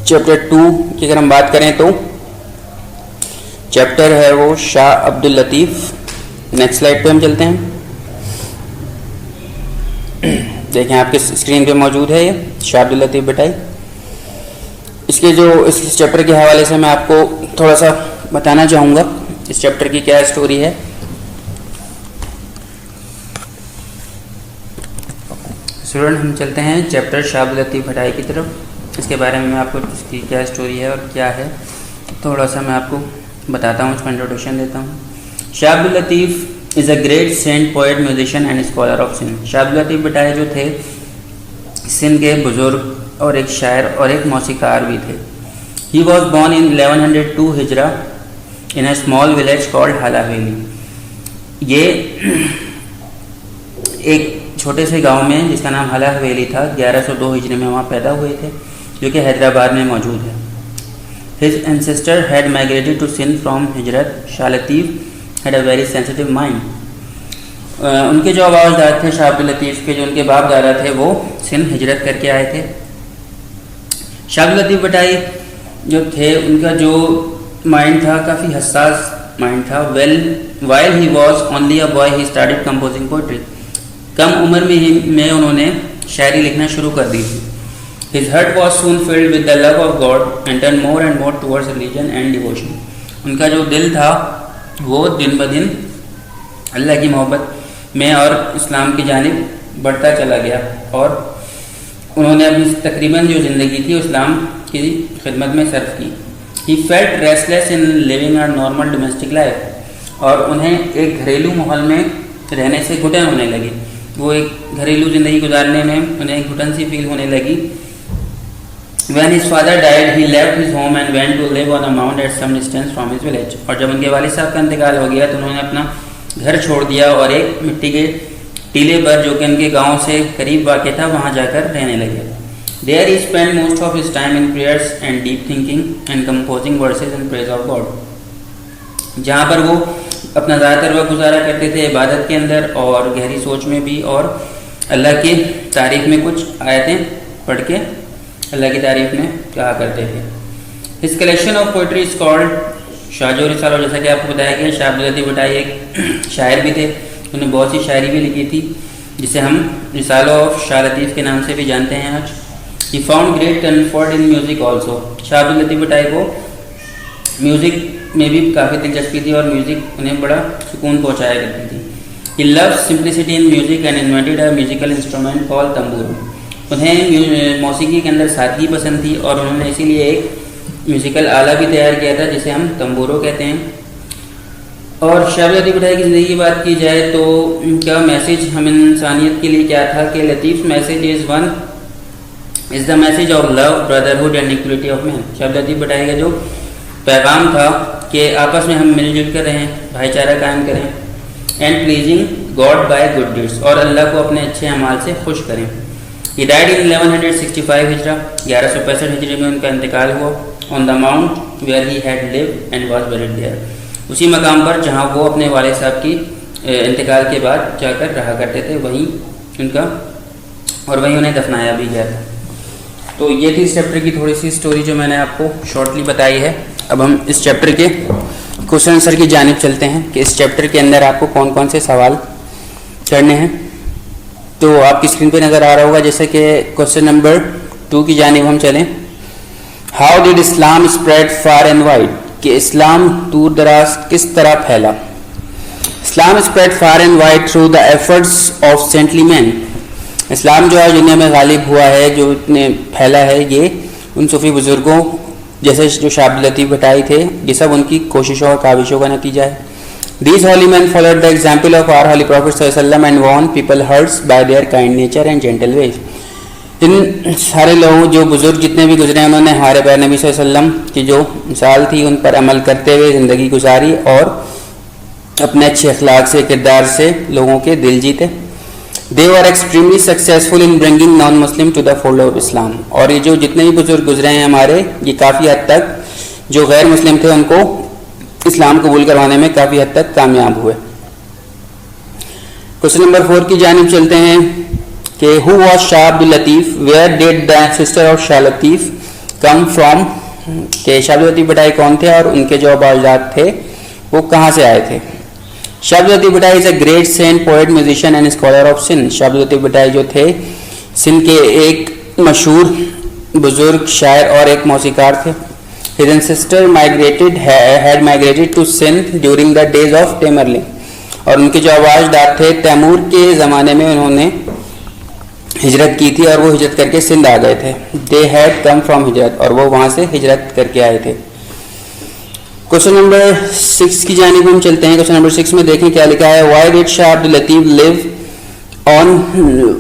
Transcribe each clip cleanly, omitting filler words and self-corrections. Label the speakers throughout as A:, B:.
A: Chapter 2 کی اگر ہم بات کریں تو چیپٹر ہے وہ شاہ عبد اللطیف. نیکسٹ سلائڈ پہ ہم چلتے ہیں. دیکھیں آپ کے اسکرین پہ موجود ہے یہ شاہ عبد اللطیف بھٹائی. اس کے جو اس چیپٹر کے حوالے سے میں آپ کو تھوڑا سا بتانا چاہوں گا اس چیپٹر کی کیا اسٹوری ہے. اسٹوڈنٹ ہم چلتے ہیں چیپٹر شاہ عبد اللطیف بھٹائی کی طرف. اس کے بارے میں آپ کو اس کی کیا اسٹوری ہے اور کیا ہے تھوڑا سا میں آپ کو بتاتا ہوں, اس کو انٹروڈکشن دیتا ہوں. Shah Abdul Latif is a great saint, poet, musician and scholar of Sindh. Shah Abdul Latif Bhittai جو تھے سندھ کے بزرگ اور ایک شاعر اور ایک موسیقار بھی تھے. ہی واز بورن ان 1102 ہجرا in a small village called Hala valley. یہ ایک چھوٹے سے گاؤں میں جس کا نام ہالا ویلی تھا 1102 ہجری میں وہاں پیدا ہوئے تھے, جو کہ حیدرآباد میں موجود ہے. His ancestor had migrated to Sindh from Hijrat. Shah Latif had a very sensitive mind. ان کے جو آواز دار تھے شاہ عبد اللطیف کے, جو ان کے باپ دادا تھے وہ سندھ ہجرت کر کے آئے تھے. شاہ عبد اللطیف بھٹائی جو تھے ان کا جو مائنڈ تھا کافی حساس مائنڈ تھا. while he was only a boy he started composing poetry. کم عمر میں انہوں نے شاعری لکھنا شروع کر دی تھی. His heart was soon filled with the love of God and turned more and more towards religion and devotion. ان کا جو دل تھا وہ دن بدن اللہ کی محبت میں اور اسلام کی جانب بڑھتا چلا گیا, اور انہوں نے اپنی تقریباً جو زندگی تھی اسلام کی خدمت میں صرف کی. He felt restless in living a normal domestic life. اور انہیں ایک گھریلو ماحول میں رہنے سے گھٹن ہونے لگی. وہ ایک گھریلو زندگی گزارنے میں انہیں گھٹن سی فیل ہونے لگی. When his father died, he left his home and went to live on a mount at some distance from his village. اور جب ان کے والد صاحب کا انتقال ہو گیا تو انہوں نے اپنا گھر چھوڑ دیا اور ایک مٹی کے ٹیلے پر جو کہ ان کے گاؤں سے قریب واقع تھا وہاں جا کر رہنے لگے. There he spent most of his time in prayers and deep thinking and composing verses in praise of God. جہاں پر وہ اپنا زیادہ تر وقت گزارا کرتے تھے عبادت کے اندر اور گہری سوچ میں بھی, اور اللہ کی تعریف میں کچھ آیتیں پڑھ کے اللہ کی تعریف میں کہا کرتے تھے. His collection of poetry is called شاہ جو رسالہ. جیسا کہ آپ کو بتایا گیا شاہ عبد اللطیف بھٹائی ایک شاعر بھی تھے, انہوں نے بہت سی شاعری بھی لکھی تھی جسے ہم رسالہ آف شاہ لطیف کے نام سے بھی جانتے ہیں آج. He found great comfort in music also. شاہ عبد اللطیف بھٹائی کو میوزک میں بھی کافی دلچسپی تھی اور میوزک انہیں بڑا سکون پہنچایا کرتی تھی. He loved simplicity in music and invented a musical instrument called tamburo. انہیں موسیقی کے اندر سادگی پسند تھی اور انہوں نے اسی لیے ایک میوزیکل آلہ بھی تیار کیا تھا جسے ہم تمبورو کہتے ہیں. اور شاہ عبد اللطیف بھٹائی کی زندگی کی بات کی جائے تو ان کا میسیج ہم انسانیت کے لیے کیا تھا کہ Latif message is the message of love, brotherhood and equality of man. Shah Abdul Latif Bhittai کا جو پیغام تھا کہ آپس میں ہم مل جل کر رہیں, بھائی چارہ قائم کریں, and pleasing God by good deeds, اور اللہ کو اپنے اچھے اعمال سے خوش کریں. He died in 1165 ہجرا, 1165 ہجری میں ان کا انتقال ہوا. On the mount where he had lived and was buried there. اسی مقام پر جہاں وہ اپنے والد صاحب کی انتقال کے بعد جا کر رہا کرتے تھے, وہیں ان کا اور وہیں انہیں دفنایا بھی گیا تھا. تو یہ تھی اس چیپٹر کی تھوڑی سی اسٹوری جو میں نے آپ کو شارٹلی بتائی ہے. اب ہم اس چیپٹر کے کوشچن آنسر کی جانب چلتے ہیں کہ اس چیپٹر کے اندر آپ کو کون کون سے سوال کرنے ہیں. تو آپ کی اسکرین پہ نظر آ رہا ہوگا جیسے کہ کوشچن نمبر 2 کی جانب ہم چلیں. How did Islam spread far and wide, کہ اسلام دور دراز کس طرح پھیلا. Islam spread far and wide through the efforts of saintly men. اسلام جو ہے دنیا میں غالب ہوا ہے, جو اتنے پھیلا ہے, یہ ان صوفی بزرگوں جیسے جو شاہ عبد اللطیف بھٹائی تھے, یہ سب ان کی کوششوں اور کاوشوں کا نتیجہ ہے. These holy men followed the example of our holy Prophet ﷺ and won people hearts by their kind nature and gentle ways. ان سارے لوگوں جو بزرگ جتنے بھی گزرے انہوں نے ہمارے پیارے نبی صلی اللہ علیہ وسلم کی جو مثال تھی ان پر عمل کرتے ہوئے زندگی گزاری اور اپنے اچھے اخلاق سے, کردار سے لوگوں کے دل جیتے. They were extremely successful in bringing non-Muslim to the fold of Islam. اور یہ جو جتنے بھی بزرگ گزرے ہیں ہمارے, یہ کافی حد تک جو غیر مسلم تھے ان کو اسلام قبول کروانے میں کافی حد تک کامیاب ہوئے. کوشچن نمبر 4 کی جانب چلتے ہیں کہ who was Shah Abdul Latif, where did the sister of Shah Latif come from کہ شاہ عبد اللطیف بھٹائی کون تھے اور ان کے جو باجات تھے وہ کہاں سے آئے تھے. Shah Abdul Latif Bhittai is a great saint poet musician and scholar of Sindh. Shah Abdul Latif Bhittai جو تھے سندھ کے ایک مشہور بزرگ شاعر اور ایک موسیقار تھے. His ancestor had migrated to Sindh during the days of Tamerlane. اور ان کے جو آواز دار تھے تیمور کے زمانے میں انہوں نے ہجرت کی تھی اور وہ ہجرت کر کے سندھ آ گئے تھے. They had come from ہجرت, اور وہ وہاں سے ہجرت کر کے آئے تھے. کوشچن نمبر 6 کی جانب ہم چلتے ہیں. کوشچن نمبر 6 میں دیکھیں کیا لکھا ہے. Why did Shah Abdul Latif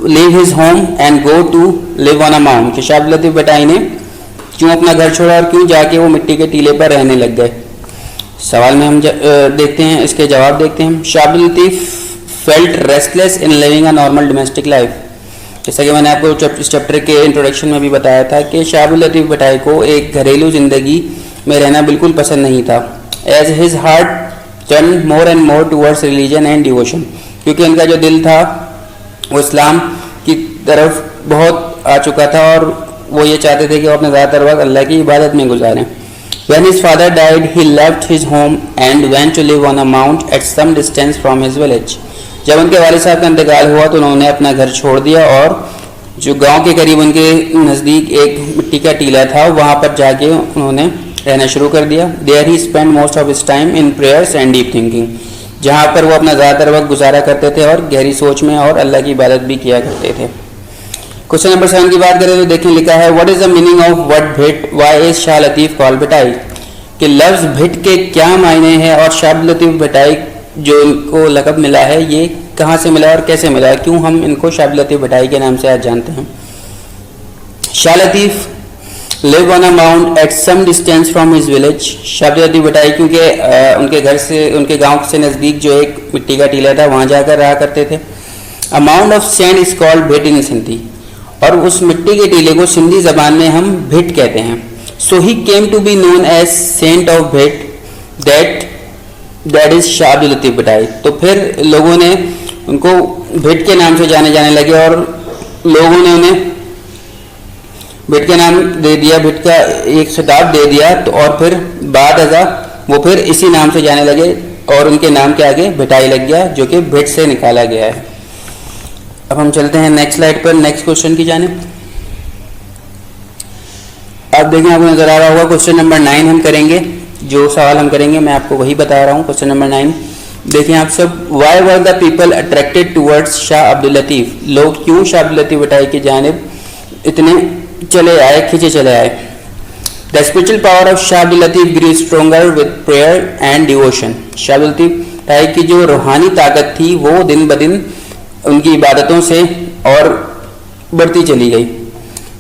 A: leave his home and go to live on a mound. کہ شاہ عبد اللطیف بھٹائی نے کیوں اپنا گھر چھوڑا اور کیوں جا کے وہ مٹی کے ٹیلے پر رہنے لگ گئے. سوال میں ہم دیکھتے ہیں, اس کے جواب دیکھتے ہیں. شاہ عبد اللطیف felt restless in living a normal domestic life. جیسا کہ میں نے آپ کو اس چیپٹر کے انٹروڈکشن میں بھی بتایا تھا کہ شاہ عبد اللطیف بھٹائی کو ایک گھریلو زندگی میں رہنا بالکل پسند نہیں تھا. As his heart turned more and more towards religion and devotion. کیونکہ ان کا جو دل تھا وہ اسلام کی طرف بہت آ چکا تھا اور وہ یہ چاہتے تھے کہ وہ اپنا زیادہ تر وقت اللہ کی عبادت میں گزاریں. When his father died, he left his home and went to live on a mount at some distance from his village. جب ان کے والد صاحب کا انتقال ہوا تو انہوں نے اپنا گھر چھوڑ دیا اور جو گاؤں کے قریب ان کے نزدیک ایک مٹی کا ٹیلا تھا وہاں پر جا کے انہوں نے رہنا شروع کر دیا. There he spent most of his time in prayers and deep thinking. جہاں پر وہ اپنا زیادہ تر وقت گزارا کرتے تھے اور گہری سوچ میں اور اللہ کی عبادت بھی کیا کرتے تھے. کوشچن نمبر 7 کی بات کریں تو دیکھیں لکھا ہے. What is the meaning of word Bhatt? Why is Shah Latif called Bhittai? کہ لفظ بھٹ کے کیا معنی ہے اور شاہ لطیف بھٹائی جو ان کو لقب ملا ہے یہ کہاں سے ملا اور کیسے ملا, کیوں ہم ان کو شاہ لطیف بھٹائی کے نام سے آج جانتے ہیں. شاہ لطیف live on a mount at some distance from his village. شاہ لطیف بھٹائی کیونکہ ان کے گھر سے ان کے گاؤں سے نزدیک جو ایک مٹی کا ٹیلا تھا وہاں جا کر رہا کرتے تھے. A mound of sand is called Bhatt in Sindhi. اور اس مٹی کے ٹیلے کو سندھی زبان میں ہم بھٹ کہتے ہیں. So he came to be known as Saint of Bhit, that is شاہ عبد اللطیف بھٹائی. تو پھر لوگوں نے ان کو بھٹ کے نام سے جانے لگے اور لوگوں نے انہیں بھٹ کا نام دے دیا, بھٹ کا ایک خطاب دے دیا. تو اور پھر بعد ازاں وہ پھر اسی نام سے جانے لگے اور ان کے نام کے آگے بھٹائی لگ گیا جو کہ بھٹ سے نکالا گیا ہے. اب ہم چلتے ہیں نیکسٹ سلائڈ پر, نیکسٹ کوشچن کی جانب. اب دیکھیں آپ کو نظر آ رہا ہوگا کوشچن نمبر 9 ہم کریں گے. جو سوال ہم کریں گے میں آپ کو وہی بتا رہا ہوں. کوشچن نمبر 9 دیکھیں آپ سب. Why were the people attracted towards Shah Abdul Latif? لوگ کیوں شاہ عبد اللطیف بھٹائی کی جانب اتنے چلے آئے, کھینچے چلے آئے؟ The spiritual power of Shah Abdul Latif grew stronger with prayer and devotion. Shah Abdul Latif Bhittai کی جو روحانی طاقت تھی وہ دن بدن ان کی عبادتوں سے اور بڑھتی چلی گئی.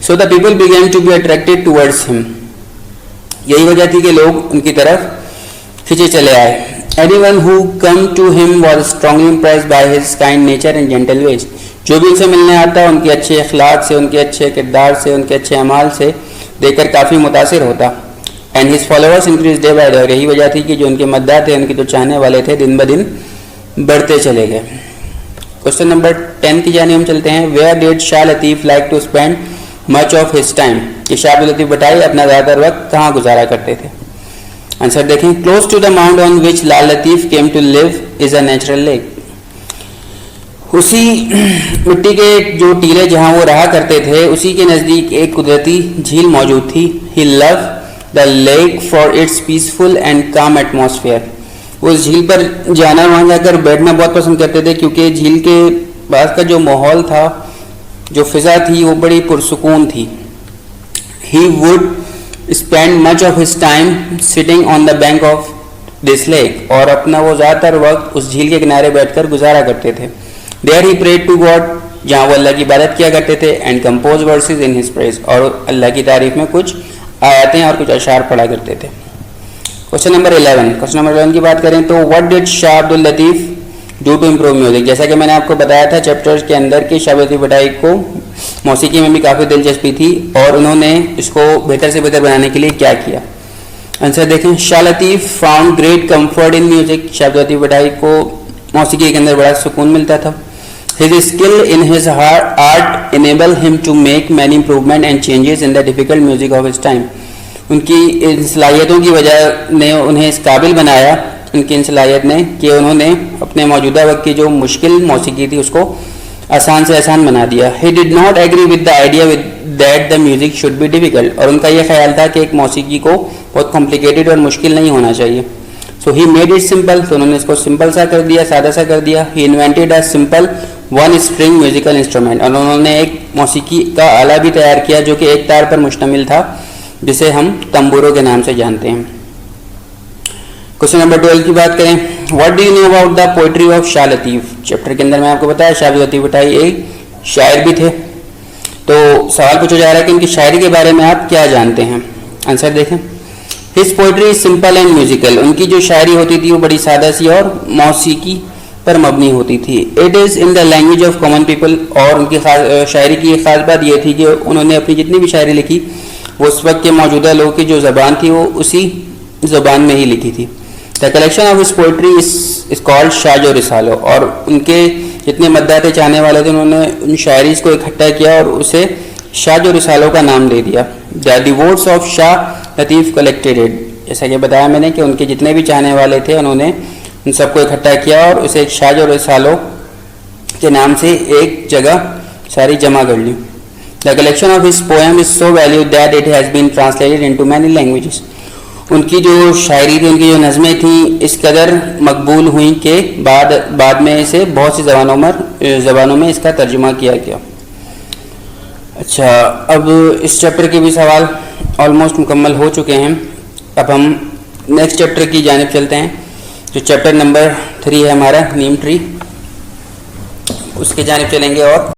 A: So the people began to be attracted towards him. یہی وجہ تھی کہ لوگ ان کی طرف کھینچے چلے آئے. Anyone who come to him was strongly impressed by his kind nature and gentle ways. جو بھی ان سے ملنے آتا ان کے اچھے اخلاق سے, ان کے اچھے کردار سے, ان کے اچھے اعمال سے دیکھ کر کافی متاثر ہوتا. And his followers increased day by day. یہی وجہ تھی کہ جو ان کے مداح تھے, ان کے جو چاہنے والے تھے دن بدن بڑھتے چلے گئے. کوشچن نمبر 10 کی جانب ہم چلتے ہیں. Where did Shah Latif like to spend much of his time? کہ شاہ عبد اللطیف بھٹائی اپنا زیادہ تر وقت کہاں گزارا کرتے تھے؟ آنسر دیکھیں. Close to the mound on which Lal Latif came to live is a natural lake. اسی مٹی کے جو ٹیلے جہاں وہ رہا کرتے تھے اسی کے نزدیک ایک قدرتی جھیل موجود تھی. He loved the lake for its peaceful and calm atmosphere. وہ اس جھیل پر جانا, وہاں جا کر بیٹھنا بہت پسند کرتے تھے کیونکہ جھیل کے پاس کا جو ماحول تھا, جو فضا تھی وہ بڑی پرسکون تھی. He would spend much of his time sitting on the bank of this lake. اور اپنا وہ زیادہ تر وقت اس جھیل کے کنارے بیٹھ کر گزارا کرتے تھے. There he prayed to God. جہاں وہ اللہ کی عبادت کیا کرتے تھے. And composed verses in his praise. اور اللہ کی تعریف میں کچھ آیاتیں اور کچھ اشعار پڑھا کرتے تھے. Question number 11. کوشچن نمبر 11 کی بات کریں تو what did Shah Abdul Latif do to improve music? جیسا کہ میں نے آپ کو بتایا تھا چیپٹر کے اندر کہ شاہ عبد اللطیف بھٹائی کو موسیقی میں بھی کافی دلچسپی تھی اور انہوں نے اس کو بہتر سے بہتر بنانے کے لیے کیا کیا؟ آنسر دیکھیں. Shah Latif found great comfort in music. Shah Abdul Latif Bhittai کو موسیقی کے اندر بڑا سکون ملتا تھا. His skill in his art enabled him to make many improvement and changes in the difficult music of his time. ان کی ان صلاحیتوں کی وجہ نے انہیں اس قابل بنایا، ان کی ان صلاحیت نے کہ انہوں نے اپنے موجودہ وقت کی جو مشکل موسیقی تھی اس کو آسان سے آسان بنا دیا. He did not agree with the idea that the music should be difficult. اور ان کا یہ خیال تھا کہ ایک موسیقی کو بہت کمپلیکیٹڈ اور مشکل نہیں ہونا چاہیے. So he made it simple. تو انہوں نے اس کو سمپل سا کر دیا، سادہ سا کر دیا. He invented a simple one string musical instrument. اور انہوں نے ایک موسیقی کا آلہ بھی تیار کیا جو کہ ایک تار پر مشتمل تھا، جسے ہم تمبورو کے نام سے جانتے ہیں. کوشچن نمبر 12 کی بات کریں. What do you know about the poetry of Shah Latif. Chapter کے اندر میں آپ کو بتایا شاہ لطیف بھٹائی ایک شاعر بھی تھے. تو سوال پوچھا جا رہا ہے کہ ان کی شاعری کے بارے میں آپ کیا جانتے ہیں. آنسر دیکھیں. His poetry is simple and musical. ان کی جو شاعری ہوتی تھی وہ بڑی سادہ سی اور موسیقی پر مبنی ہوتی تھی. It is in the language of common people. اور ان کی شاعری کی ایک خاص بات یہ تھی کہ انہوں نے اپنی جتنی بھی شاعری لکھی وہ اس وقت کے موجودہ لوگوں کی جو زبان تھی وہ اسی زبان میں ہی لکھی تھی. The collection of his poetry is called Shah Jo Risalo. اور ان کے جتنے مداح چاہنے والے تھے انہوں نے ان شاعریز کو اکٹھا کیا اور اسے شاج و رسالو کا نام دے دیا. The devotees of Shah Latif collected it. جیسا کہ بتایا میں نے کہ ان کے جتنے بھی چاہنے والے تھے انہوں نے ان سب کو اکٹھا کیا اور اسے ایک شاج و رسالو کے نام سے ایک جگہ ساری جمع کر لی. The collection of his poem is so valued that it has been translated into many languages. ان کی جو شاعری تھی، ان کی جو نظمیں تھیں اس قدر مقبول ہوئیں کہ بعد میں اسے بہت سی زبانوں میں اس کا ترجمہ کیا گیا. اچھا، اب اس چیپٹر کے بھی سوال آلموسٹ مکمل ہو چکے ہیں. اب ہم نیکسٹ چیپٹر کی جانب چلتے ہیں جو چیپٹر نمبر 3 ہے ہمارا نیم ٹری. اس کی جانب چلیں گے اور